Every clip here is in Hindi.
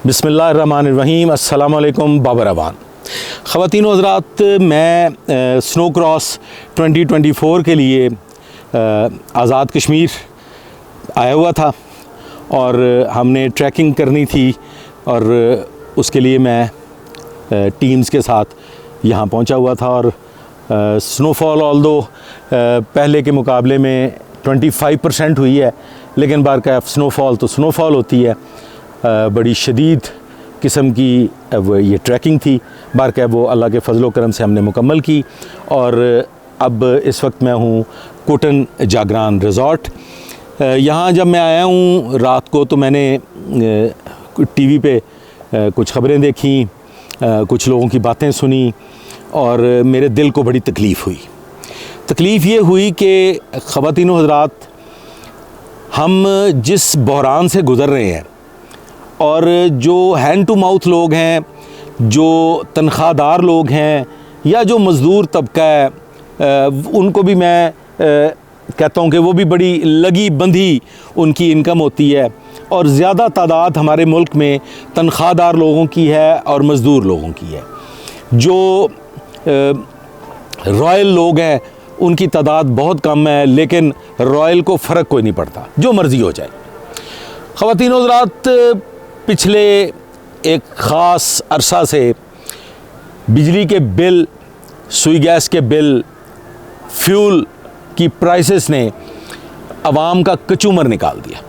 बिस्मिल्लाहिर्रहमानिर्रहीम। अस्सलाम वालेकुम बाबरवान। ख़वातीन व हज़रात, मैं स्नो क्रॉस 2024 के लिए आज़ाद कश्मीर आया हुआ था और हमने ट्रैकिंग करनी थी और उसके लिए मैं टीम्स के साथ यहाँ पहुँचा हुआ था। और स्नोफॉल ऑल्दो पहले के मुकाबले में 25% हुई है, लेकिन बार का स्नोफॉल तो स्नोफॉल होती है। बड़ी शदीद किस्म की वो ये ट्रैकिंग थी, बार का वो अल्लाह के फजलो करम से हमने मुकम्मल की। और अब इस वक्त मैं हूँ कोटन जागरान रिज़ॉर्ट। यहाँ जब मैं आया हूँ रात को तो मैंने टीवी पे कुछ ख़बरें देखी, कुछ लोगों की बातें सुनी और मेरे दिल को बड़ी तकलीफ़ हुई। तकलीफ़ ये हुई कि ख़वातीन व हज़रात, हम जिस बहरान से गुज़र रहे हैं और जो हैंड टू माउथ लोग हैं, जो तनख्वाहदार लोग हैं या जो मज़दूर तबका है, उनको भी मैं कहता हूँ कि वो भी बड़ी लगी बंधी उनकी इनकम होती है। और ज़्यादा तादाद हमारे मुल्क में तनख्वाहदार लोगों की है और मज़दूर लोगों की है। जो रॉयल लोग हैं उनकी तादाद बहुत कम है, लेकिन रॉयल को फ़र्क कोई नहीं पड़ता, जो मर्ज़ी हो जाए। ख़वातीन व हज़रात, पिछले एक ख़ास अरसा से बिजली के बिल, सुई गैस के बिल, फ्यूल की प्राइसेस ने आवाम का कचूमर निकाल दिया।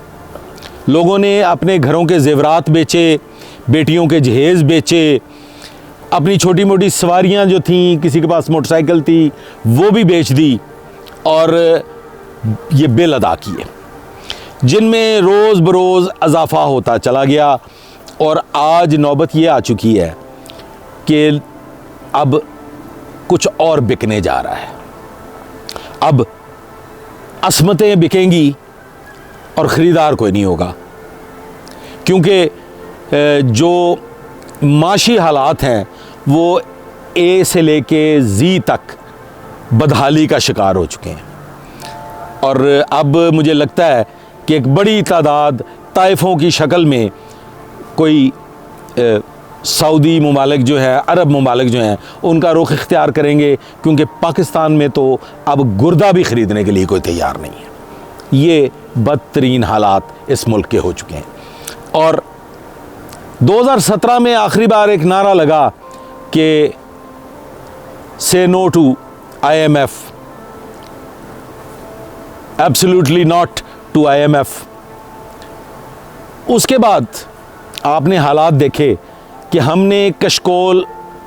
लोगों ने अपने घरों के ज़ेवरात बेचे, बेटियों के जहेज़ बेचे, अपनी छोटी मोटी सवारियां जो थीं, किसी के पास मोटरसाइकिल थी, वो भी बेच दी और ये बिल अदा किए, जिनमें रोज़ बरोज़ इजाफ़ा होता चला गया। और आज नौबत ये आ चुकी है कि अब कुछ और बिकने जा रहा है। अब असमतें बिकेंगी और ख़रीदार कोई नहीं होगा, क्योंकि जो माशी हालात हैं वो ए से लेके जी तक बदहाली का शिकार हो चुके हैं। और अब मुझे लगता है कि एक बड़ी तादाद ताइफ़ों की शक्ल में कोई सऊदी ममालिक जो है, अरब ममालिक जो हैं, उनका रुख इख्तियार करेंगे, क्योंकि पाकिस्तान में तो अब गुर्दा भी ख़रीदने के लिए कोई तैयार नहीं है। ये बदतरीन हालात इस मुल्क के हो चुके हैं। और 2017 में आखिरी बार एक नारा लगा कि say no to IMF, absolutely not to IMF। उसके बाद आपने हालात देखे कि हमने कशकोल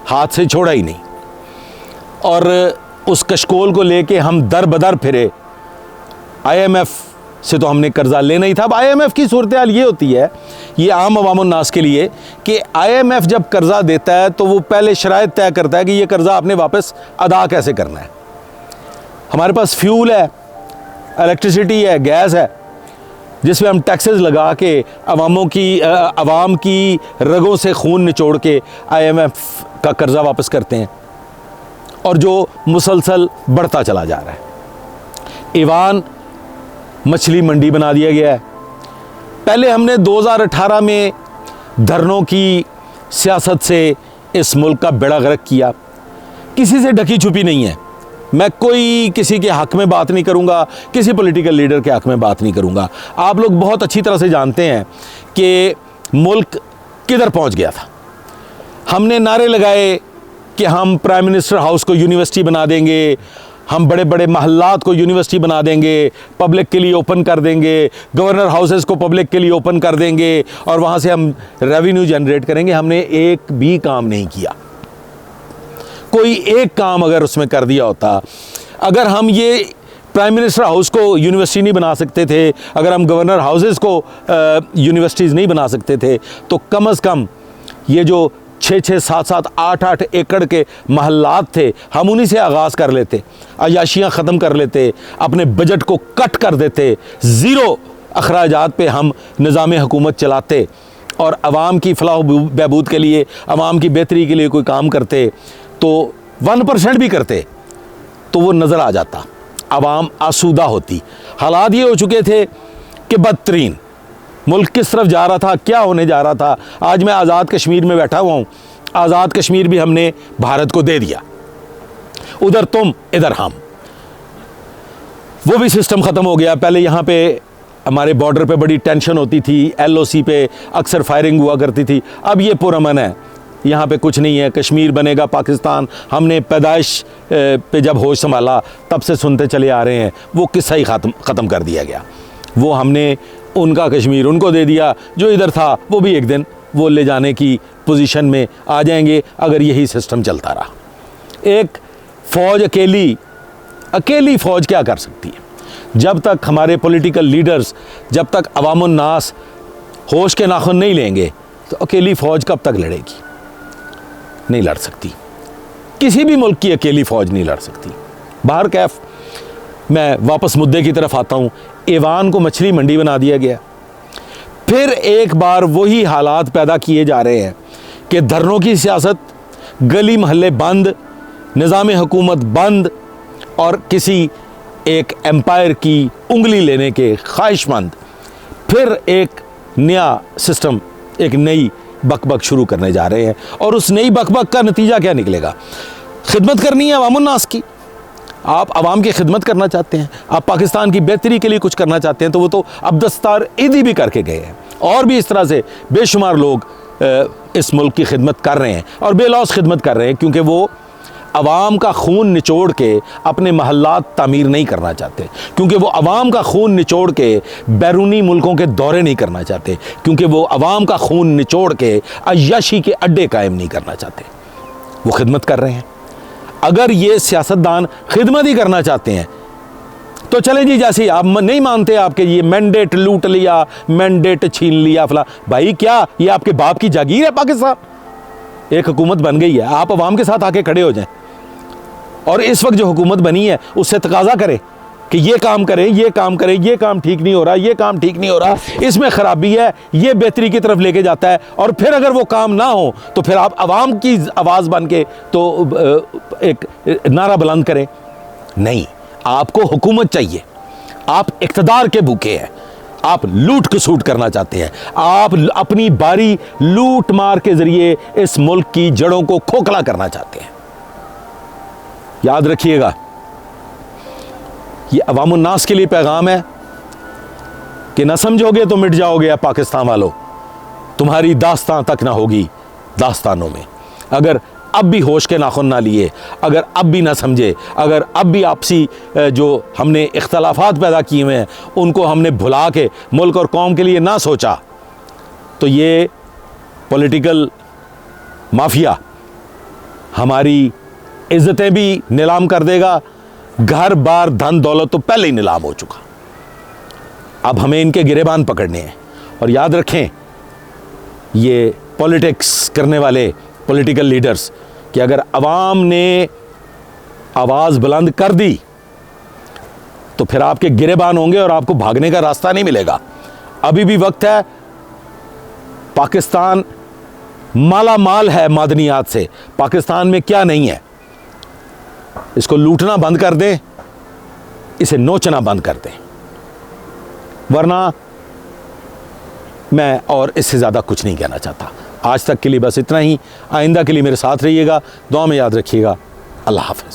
हाथ से छोड़ा ही नहीं और उस कशकोल को लेके हम दर बदर फिरे। IMF से तो हमने कर्ज़ा लेना ही था। अब IMF की सूरत हाल ये होती है, ये आम अवामुन्नास के लिए, कि IMF जब कर्ज़ा देता है तो वो पहले शराइत तय करता है कि ये कर्ज़ा आपने वापस अदा कैसे करना है। हमारे पास फ्यूल है, इलेक्ट्रिसिटी है, गैस है, जिसमें हम टैक्सेस लगा के अवाम की रगों से खून निचोड़ के IMF का कर्ज़ा वापस करते हैं, और जो मुसलसल बढ़ता चला जा रहा है। ईवान मछली मंडी बना दिया गया है। पहले हमने 2018 में धरनों की सियासत से इस मुल्क का बेड़ा गर्क किया। किसी से ढकी छुपी नहीं है। मैं कोई किसी के हक़ में बात नहीं करूंगा, किसी पॉलिटिकल लीडर के हक़ में बात नहीं करूंगा। आप लोग बहुत अच्छी तरह से जानते हैं कि मुल्क किधर पहुंच गया था। हमने नारे लगाए कि हम प्राइम मिनिस्टर हाउस को यूनिवर्सिटी बना देंगे, हम बड़े बड़े महल्लात को यूनिवर्सिटी बना देंगे, पब्लिक के लिए ओपन कर देंगे, गवर्नर हाउसेस को पब्लिक के लिए ओपन कर देंगे और वहाँ से हम रेवेन्यू जनरेट करेंगे। हमने एक भी काम नहीं किया। कोई एक काम अगर उसमें कर दिया होता, अगर हम ये प्राइम मिनिस्टर हाउस को यूनिवर्सिटी नहीं बना सकते थे, अगर हम गवर्नर हाउसेस को यूनिवर्सिटीज़ नहीं बना सकते थे, तो कम से कम ये जो 6-6, 7-7, 8-8 एकड़ के महल्लात थे, हम उन्हीं से आगाज़ कर लेते, अयाशियाँ ख़त्म कर लेते, अपने बजट को कट कर देते, ज़ीरो अखराजात पे हम निज़ाम हुकूमत चलाते और आवाम की फलाह बहबूद के लिए, आवाम की बेहतरी के लिए कोई काम करते, तो 1% भी करते तो वो नज़र आ जाता, आवाम आसूदा होती। हालात ये हो चुके थे कि बदतरीन, मुल्क किस तरफ जा रहा था, क्या होने जा रहा था। आज मैं आज़ाद कश्मीर में बैठा हुआ हूँ, आज़ाद कश्मीर भी हमने भारत को दे दिया, उधर तुम इधर हम, वो भी सिस्टम ख़त्म हो गया। पहले यहाँ पे हमारे बॉर्डर पे बड़ी टेंशन होती थी, LOC पे अक्सर फायरिंग हुआ करती थी, अब ये पुरअमन है, यहाँ पे कुछ नहीं है। कश्मीर बनेगा पाकिस्तान, हमने पैदाइश पे जब होश संभाला तब से सुनते चले आ रहे हैं, वो किस्सा ही ख़त्म कर दिया गया। वो हमने उनका कश्मीर उनको दे दिया, जो इधर था वो भी एक दिन वो ले जाने की पोजीशन में आ जाएंगे अगर यही सिस्टम चलता रहा। एक फ़ौज अकेली फ़ौज क्या कर सकती है? जब तक हमारे पॉलिटिकल लीडर्स, जब तक अवामुन नास होश के नाखुन नहीं लेंगे, तो अकेली फ़ौज कब तक लड़ेगी? नहीं लड़ सकती, किसी भी मुल्क की अकेली फ़ौज नहीं लड़ सकती। बाहर कैफ, मैं वापस मुद्दे की तरफ आता हूँ। ईवान को मछली मंडी बना दिया गया, फिर एक बार वही हालात पैदा किए जा रहे हैं कि धरनों की सियासत, गली महल्ले बंद, निज़ाम हुकूमत बंद, और किसी एक एम्पायर की उंगली लेने के ख्वाहिशमंद फिर एक नया सिस्टम, एक नई बकबक शुरू करने जा रहे हैं। और उस नई बकबक का नतीजा क्या निकलेगा? खिदमत करनी है अवामुन नास की, आप आवाम की खिदमत करना चाहते हैं, आप पाकिस्तान की बेहतरी के लिए कुछ करना चाहते हैं, तो वो तो अब दस्तार ईदी भी करके गए हैं, और भी इस तरह से बेशुमार लोग इस मुल्क की खिदमत कर रहे हैं और बेलौस खिदमत कर रहे हैं, क्योंकि वो अवाम का खून निचोड़ के अपने महल्लात तामीर नहीं करना चाहते, क्योंकि वो अवाम का खून निचोड़ के बैरूनी मुल्कों के दौरे नहीं करना चाहते, क्योंकि वो अवाम का खून निचोड़ के अय्याशी के अड्डे कायम नहीं करना चाहते, वो खिदमत कर रहे हैं। अगर ये सियासतदान खिदमत ही करना चाहते हैं तो चले जी, जैसे आप नहीं मानते आपके ये मैंडेट लूट लिया, मैंडेट छीन लिया फला, भाई क्या ये आपके बाप की जागीर है? पाकिस्तान एक हुकूमत बन गई है, आप अवाम के साथ आके खड़े हो जाएं, और इस वक्त जो हुकूमत बनी है उससे तकाजा करें कि ये काम करें, ये काम करें, ये काम ठीक नहीं हो रहा, ये काम ठीक नहीं हो रहा, इसमें ख़राबी है, ये बेहतरी की तरफ लेके जाता है। और फिर अगर वो काम ना हो तो फिर आप अवाम की आवाज़ बन के तो एक नारा बुलंद करें। नहीं, आपको हुकूमत चाहिए, आप इक़्तिदार के भूखे हैं, आप लूट खसूट करना चाहते हैं, आप अपनी बारी लूट मार के ज़रिए इस मुल्क की जड़ों को खोखला करना चाहते हैं। याद रखिएगा, ये अवामुन नास के लिए पैगाम है कि न समझोगे तो मिट जाओगे पाकिस्तान वालों, तुम्हारी दास्तां तक ना होगी दास्तानों में। अगर अब भी होश के नाखुन ना लिए, अगर अब भी ना समझे, अगर अब भी आपसी जो हमने इख्तलाफात पैदा किए हुए हैं उनको हमने भुला के मुल्क और कौम के लिए ना सोचा, तो ये पॉलिटिकल माफिया हमारी इज़्ज़तें भी नीलाम कर देगा, घर बार धन दौलत तो पहले ही नीलाम हो चुका। अब हमें इनके गिरेबान पकड़ने हैं। और याद रखें, ये पॉलिटिक्स करने वाले पॉलिटिकल लीडर्स, कि अगर अवाम ने आवाज़ बुलंद कर दी तो फिर आपके गिरेबान होंगे और आपको भागने का रास्ता नहीं मिलेगा। अभी भी वक्त है, पाकिस्तान माला माल है मादनियात से, पाकिस्तान में क्या नहीं है, इसको लूटना बंद कर दें, इसे नोचना बंद कर दें, वरना मैं और इससे ज़्यादा कुछ नहीं कहना चाहता। आज तक के लिए बस इतना ही। आइंदा के लिए मेरे साथ रहिएगा, दुआ में याद रखिएगा। अल्लाह हाफ़िज़।